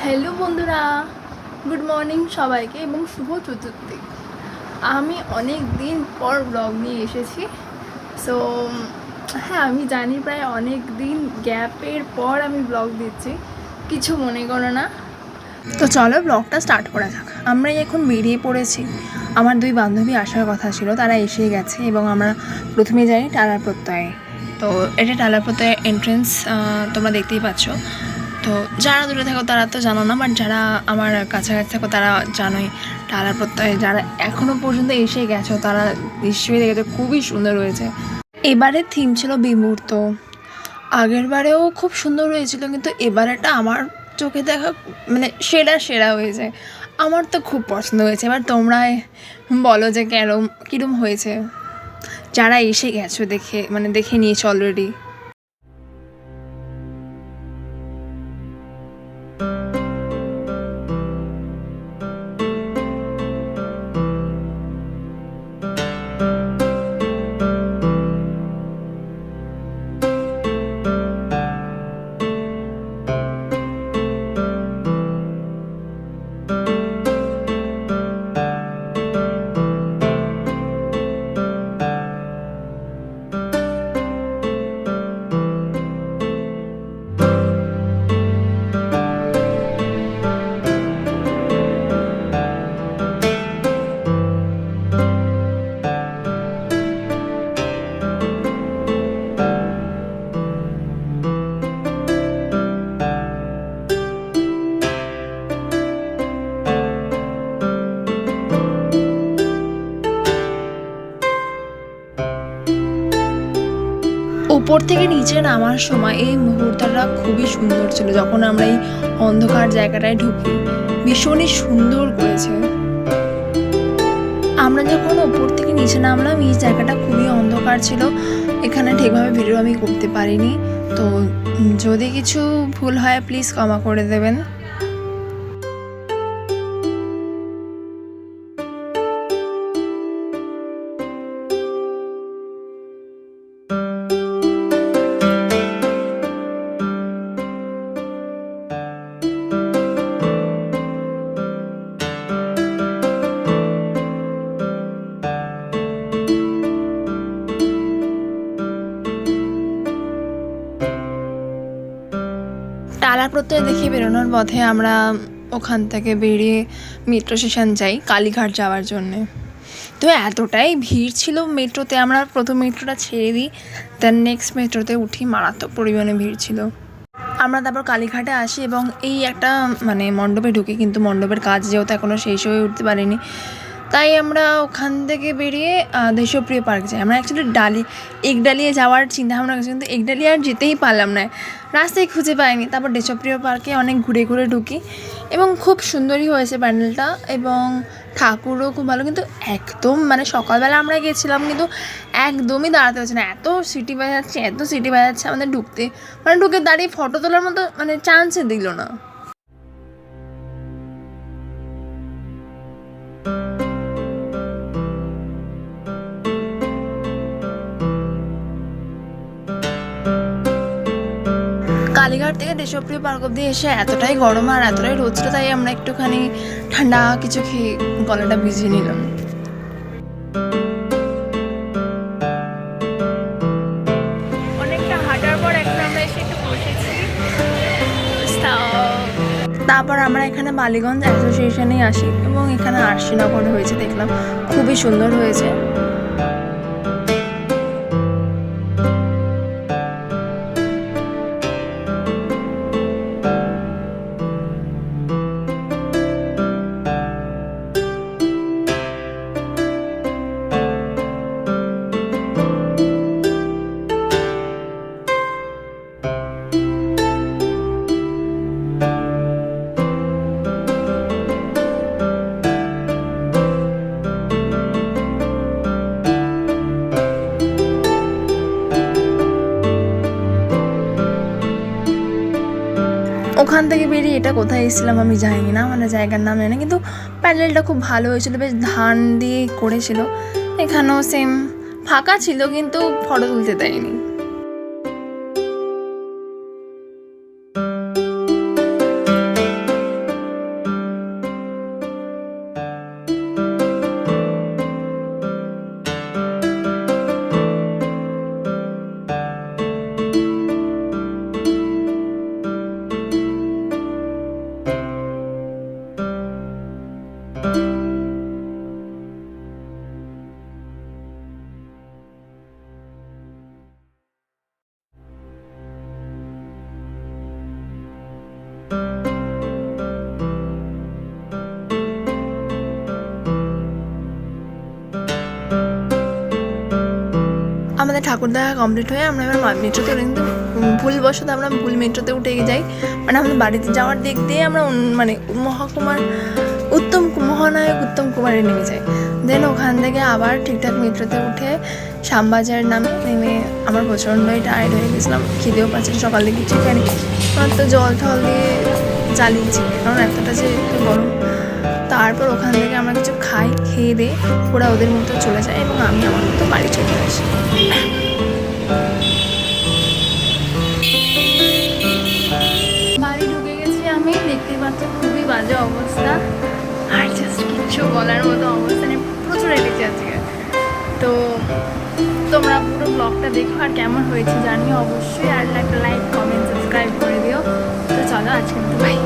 Hello বন্ধুরা, good morning সবাইকে এবং শুভ চতুর্থী। আমি অনেক দিন পর ব্লগ নিয়ে এসেছি। সো হ্যাঁ, আমি জানি প্রায় অনেক দিন গ্যাপের পর আমি ব্লগ দিচ্ছি, কিছু মনে করো না। তো চলো ব্লগটা স্টার্ট করা যাক। আমরা এখন বেরিয়ে পড়েছি। আমার দুই বান্ধবী আসার কথা ছিল, তারা এসে গেছে এবং আমরা প্রথমে যাই টালার প্রত্যয়ে। তো এটা টালার প্রত্যয়ে এন্ট্রেন্স, তোমরা দেখতেই পাচ্ছ। তো যারা দূরে থাকো তারা তো জানো না, বাট যারা আমার কাছাকাছি থাকো তারা জানোই টালার প্রত্যয়ে। যারা এখনও পর্যন্ত এসে গেছো তারা নিশ্চয়ই দেখেছো, খুবই সুন্দর হয়েছে। এবারের থিম ছিল বিমূর্ত। আগের বারেও খুব সুন্দর হয়েছিল, কিন্তু এবারেটা আমার চোখে দেখা মানে সেরা হয়েছে। আমার তো খুব পছন্দ হয়েছে। এবার তোমরা বলো যে কীরকম হয়েছে, যারা এসে গেছো দেখে নিয়েছো অলরেডি। উপর থেকে নিচে নামার সময় এই মুহূর্তটা খুবই সুন্দর ছিল। যখন আমরা এই অন্ধকার জায়গাটায় ঢুকি, ভীষণই সুন্দর করেছে। আমরা যখন উপর থেকে নিচে নামলাম, এই জায়গাটা খুবই অন্ধকার ছিল, এখানে ঠিকভাবে ভিডিও আমি করতে পারিনি। তো যদি কিছু ভুল হয় প্লিজ ক্ষমা করে দেবেন। টালা প্রত্যয় দেখে বেরোনোর পথে আমরা ওখান থেকে বেরিয়ে মেট্রো স্টেশন যাই কালীঘাট যাওয়ার জন্যে। তো এতটাই ভিড় ছিল মেট্রোতে, আমরা প্রথম মেট্রোটা ছেড়ে দিই, দেন নেক্সট মেট্রোতে উঠি। মারাত্মক পরিমাণে ভিড় ছিল। আমরা তারপর কালীঘাটে আসি এবং এই একটা মণ্ডপে ঢুকি, কিন্তু মণ্ডপের কাজ যেহেতু এখনও শেষ হয়ে উঠতে পারিনি, তাই আমরা ওখান থেকে বেরিয়ে দেশপ্রিয় পার্ক যাই। আমরা অ্যাকচুয়ালি একডালিয়ে যাওয়ার চিন্তা ভাবনা করছি, কিন্তু একডালিয়ে আর যেতেই পারলাম না, রাস্তায় খুঁজে পাইনি। তারপর দেশপ্রিয় পার্কে অনেক ঘুরে ঢুকি এবং খুব সুন্দরই হয়েছে প্যান্ডেলটা এবং ঠাকুরও খুব ভালো। কিন্তু একদম সকালবেলা আমরা গেছিলাম, কিন্তু একদমই দাঁড়াতে পারছি না, এত সিটি বাজাচ্ছে আমাদের ঢুকতে, ঢুকে দাঁড়িয়ে ফটো তোলার মতো চান্সই দিল না। কালীঘাট থেকে দেশপ্রিয় পার্ক অব্দি এসে এতটাই গরম আর এতটাই রোদ ছিল, তাই আমরা একটুখানি ঠান্ডা কিছু খেয়ে গলাটা ভিজিয়ে নিলাম। অনেকটা হাঁটার পর এখন আমরা এসে একটু বসেছি। তারপর আমরা এখানে বালিগঞ্জ অ্যাসোসিয়েশনেই আসি এবং এখানে আরশিনগর হয়েছে, দেখলাম খুবই সুন্দর হয়েছে। ওখান থেকে বেরিয়ে এটা কোথায় এসেছিলাম আমি জানি না, জায়গার নাম জানি না, কিন্তু প্যান্ডেলটা খুব ভালো হয়েছিল, বেশ ধান দিয়ে করেছিল। এখানেও সেম ফাঁকা ছিল, কিন্তু ফটো তুলতে দেয়নি। ঠাকুর দেখা কমপ্লিট হয়ে আমরা এবার মেট্রোতে কিন্তু ভুলবশত আমরা ভুল মেট্রোতে উঠে যাই, মানে আমাদের বাড়িতে যাওয়ার দিক দিয়ে আমরা মানে মহানায়ক উত্তম কুমারে নেমে যাই। দেন ওখান থেকে আবার ঠিকঠাক মেট্রোতে উঠে শ্যামবাজার নেমে আমার প্রচণ্ডই টায়ার্ড হয়ে গেছিলাম, খিদেও পাচ্ছে, সকাল থেকে চিকেন মাত্র জল টল দিয়ে চালিয়েছি কারণ এতটা যে একটু গরম। তারপর ওখান থেকে আমরা কিছু খেয়ে দিয়ে ওরা ওদের মতো চলে যায় এবং আমি আমার মতো বাড়ি চলে আসি। বাড়ি ঢুকে গেছি আমি, দেখতে পাচ্ছি খুবই বাজে অবস্থা, আর জাস্ট কিচ্ছু বলার মতো অবস্থা নেই, প্রচুর হেঁটেছি আজকে। তো তোমরা পুরো ব্লগটা দেখো আর কেমন হয়েছে জানিও অবশ্যই, আর একটা লাইক কমেন্ট সাবস্ক্রাইব করে দিও। তো চলো আজকে বাই।